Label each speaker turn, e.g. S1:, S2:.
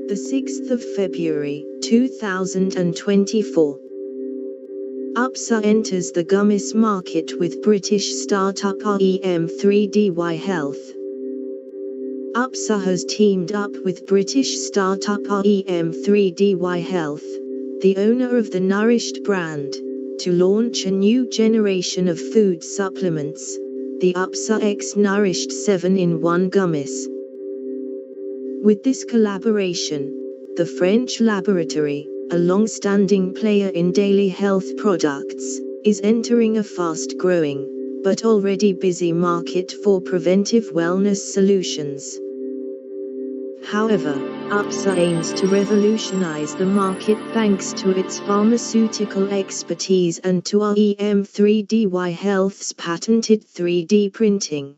S1: The 6th of February, 2024. UPSA enters the gummies market with British startup Rem3dy Health. UPSA has teamed up with British startup Rem3dy Health, the owner of the Nourished brand, to launch a new generation of food supplements, the UPSA X Nourished 7-in-1 gummies. With this collaboration, the French laboratory, a long-standing player in daily health products, is entering a fast-growing, but already busy market for preventive wellness solutions. However, UPSA aims to revolutionize the market thanks to its pharmaceutical expertise and to Rem3dy Health's patented 3D printing.